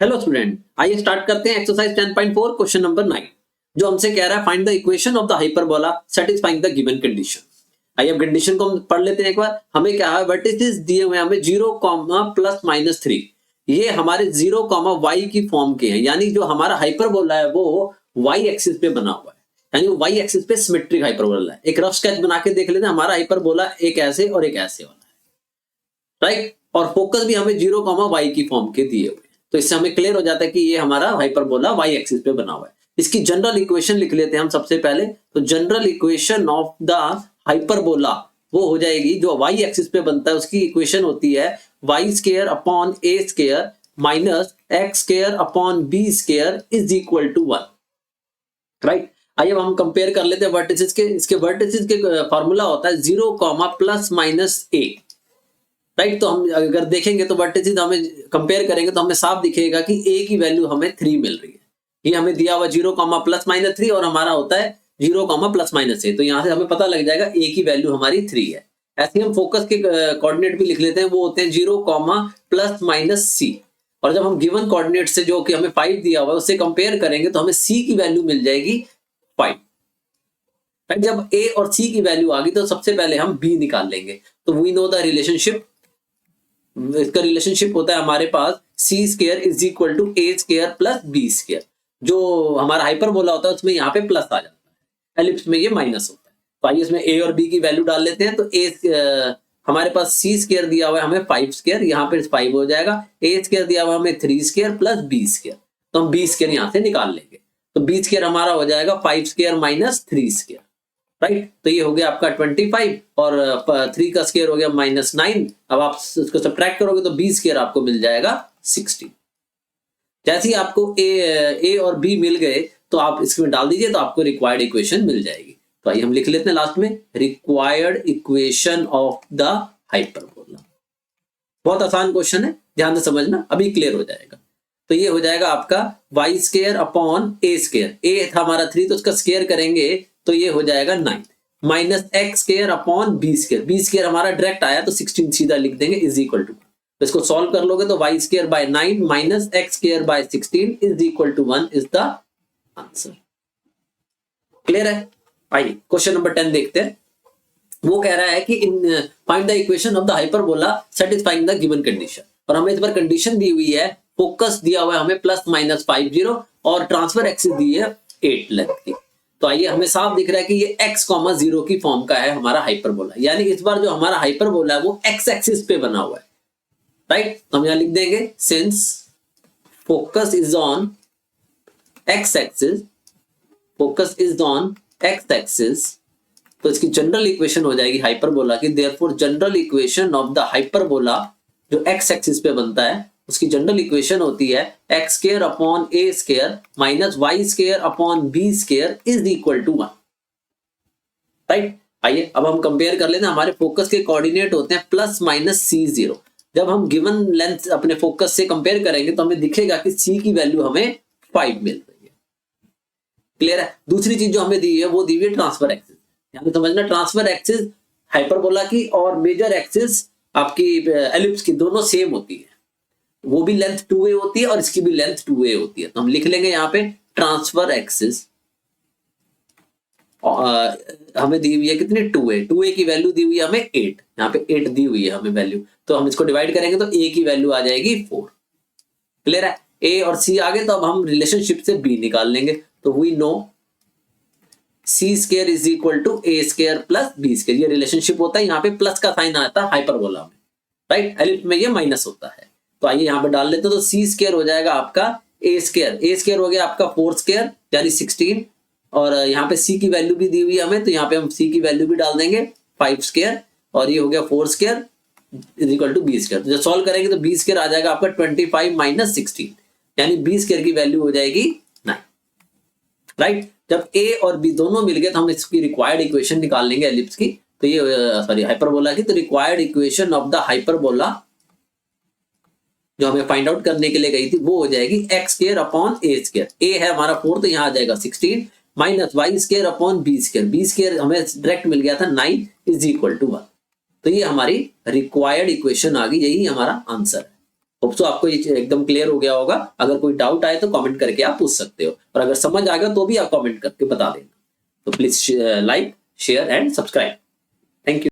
Hello student, आइए start करते हैं एक्सरसाइज 10.4 क्वेश्चन नंबर 9 जो हमसे कह रहा है find the equation of the hyperbola satisfying the given condition. आइए अब कंडीशन को हम पढ़ लेते हैं एक बार। हमें क्या है, वर्टिसेस दिए हुए हमें 0, प्लस माइनस 3। ये हमारे 0, y की फॉर्म के हैं, यानी जो हमारा हाइपरबोला है वो y एक्सिस पे बना हुआ है, यानी वो y एक्सिस पे सिमेट्रिक हाइपरबोला है। एक रफ स्केच बना के देख लेते हैं। हमारा हाइपरबोला एक ऐसे और एक ऐसे वाला है, राइट। और फोकस भी हमें 0, y की फॉर्म के दिए हुए हैं, तो इससे हमें क्लियर हो जाता है कि ये हमारा हाइपरबोला y एक्सिस पे बना हुआ है। इसकी जनरल इक्वेशन लिख लेते हैं हम सबसे पहले। तो general equation of the hyperbola वो हो जाएगी, जो y एक्सिस पे बनता है उसकी इक्वेशन होती है y square upon a square minus x square upon b square is equal to 1, right. आइए अब हम कंपेयर कर लेते हैं वर्टिसेस के। इसके वर्टिसेस के फॉर्मूला होता है 0, प्लस माइनस a, राइट। तो हम अगर देखेंगे तो वर्टिसेस हमें कंपेयर करेंगे तो हमें साफ दिखेगा कि a की वैल्यू हमें 3 मिल रही है। ये हमें दिया हुआ 0, प्लस माइनस 3 और हमारा होता है 0, प्लस माइनस a। तो यहाँ से हमें पता लग जाएगा a की वैल्यू हमारी 3 है। ऐसे हम फोकस के कोऑर्डिनेट भी लिख लेते हैं, वो होते हैं 0, प्लस माइनस c। और जब हम गिवन कोऑर्डिनेट से जो कि हमें 5 दिया हुआ है उससे कंपेयर करेंगे तो हमें c की वैल्यू मिल जाएगी 5। जब a और c की वैल्यू आ गई तो सबसे पहले हम b निकाल लेंगे। तो वी नो द रिलेशनशिप। इसका रिलेशनशिप होता है हमारे पास C square is equal to A square plus B square. जो हमारा हाइपरबोला होता है उसमें यहाँ पे प्लस आ जाता है, एलिप्स में ये माइनस होता है। तो आइए इसमें ए और बी की वैल्यू डाल लेते हैं। तो ए हमारे पास सी स्क्वायर दिया हुआ है हमें 5 स्क्वायर, यहाँ पे 5 हो जाएगा। ए स्क्वायर दिया हुआ है हमें 3 स्क्वायर प्लस बी स्क्वायर, तो हम बी स्क्वायर यहाँ से निकाल लेंगे। तो बी स्क्वायर हमारा हो जाएगा 5 स्क्वायर माइनस 3 स्क्वायर, राइट। तो ये हो गया आपका 25 और 3 का स्क्वायर हो गया -9। अब आप इसको सब्ट्रैक्ट करोगे तो बी स्क्वायर आपको मिल जाएगा 16। जैसे ही आपको ए और बी मिल गए तो आप इसमें डाल दीजिए तो आपको रिक्वायर्ड इक्वेशन मिल जाएगी। तो आइए हम लिख लेते हैं लास्ट में required equation of the hyperbola. बहुत आसान क्वेश्चन है, ध्यान से समझना, अभी क्लियर हो जाएगा। तो ये हो जाएगा आपका y square upon a square. ए था हमारा 3 तो उसका स्क्वायर करेंगे तो ये हो जाएगा 9 minus x square upon b square. B square हमारा डायरेक्ट आया तो 16 सीधा लिख देंगे इज इक्वल टू। तो इसको सॉल्व कर लोगे तो y square by 9 minus x square by 16 is equal to 1 is the answer. Clear है? आइए क्वेश्चन नंबर 10 देखते हैं। वो कह रहा है कि इन find the equation of the hyperbola satisfying the given condition. और हमें इस बार कंडीशन दी हुई है, फोकस दिया हुआ है हमें +-50 और ट्रांसफर एक्सिस दी है 8 लेंथ की। तो आइए हमें साफ दिख रहा है कि ये x, 0 की फॉर्म का है हमारा हाइपरबोला, यानी इस बार जो हमारा हाइपरबोला है वो x एक्सिस पे बना हुआ है, राइट। तो हम यहाँ लिख देंगे since focus is on x axis, focus is on x axis, तो इसकी जनरल इक्वेशन हो जाएगी हाइपरबोला की। Therefore general equation of the hyperbola जो x एक्सिस पे बनता है उसकी जनरल इक्वेशन होती है x square upon a square minus y square upon b square is equal to 1, right. आइए अब हम कंपेयर कर लेते हैं। हमारे फोकस के कोऑर्डिनेट होते हैं +-c0। जब हम गिवन लेंथ अपने फोकस से कंपेयर करेंगे तो हमें दिखेगा कि c की वैल्यू हमें 5 मिल रही है। क्लियर है? दूसरी चीज जो हमें दी है वो दी हुई है ट्रांसफर एक्सिस। यहाँ पे समझना, ट्रांसफर एक्सिस हाइपरबोला की और मेजर एक्सिस आपकी एलिप्स की दोनों सेम होती है। वो भी लेंथ 2a होती है और इसकी भी लेंथ 2a होती है। तो हम लिख लेंगे यहाँ पे ट्रांसफर एक्सिस हमें दी हुई है कितनी 2a की वैल्यू दी हुई है हमें 8, यहाँ पे 8 दी हुई है हमें वैल्यू। तो हम इसको डिवाइड करेंगे तो a की वैल्यू आ जाएगी 4। क्लियर है? a और c आ गए तो अब हम रिलेशनशिप से b निकाल लेंगे। तो we know c square is equal to a square plus b square. ये रिलेशनशिप होता है, यहाँ पे प्लस का साइन आता है हाइपरबोला में, राइट। एलिप्स में ये माइनस होता है। तो आइए यहाँ पे डाल लेते हैं। तो सी स्क्वायर हो जाएगा आपका ए स्क्वायर हो गया आपका 4 स्क्वायर यानी 16, और यहाँ पे सी की वैल्यू भी दी हुई है हमें तो यहाँ पे हम सी की वैल्यू भी डाल देंगे 5 स्क्वायर, और ये हो गया 4 square is equal to b square. तो जब सॉल्व करेंगे तो बी स्क्वायर आ जाएगा आपका 25 माइनस 16, यानी बी स्क्वायर की वैल्यू हो जाएगी 9, राइट। जब ए और बी दोनों मिल गए तो हम इसकी रिक्वायर्ड इक्वेशन निकाल लेंगे एलिप्स की। तो ये सॉरी हाइपरबोला की। तो required equation of the hyperbola जो हमें फाइंड आउट करने के लिए गई थी वो हो जाएगी x square upon a square. A है हमारा 4 तो यहाँ आ जाएगा 16 minus y square upon b square हमें डायरेक्ट मिल गया था 9 इज इक्वल टू 1। तो ये हमारी रिक्वायर्ड इक्वेशन आ गई, यही हमारा आंसर है। होप सो आपको ये एकदम क्लियर हो गया होगा। अगर कोई डाउट आए तो कमेंट करके आप पूछ सकते हो, और अगर समझ आ गया तो भी आप कमेंट करके बता देना। तो please like, share and subscribe. Thank you.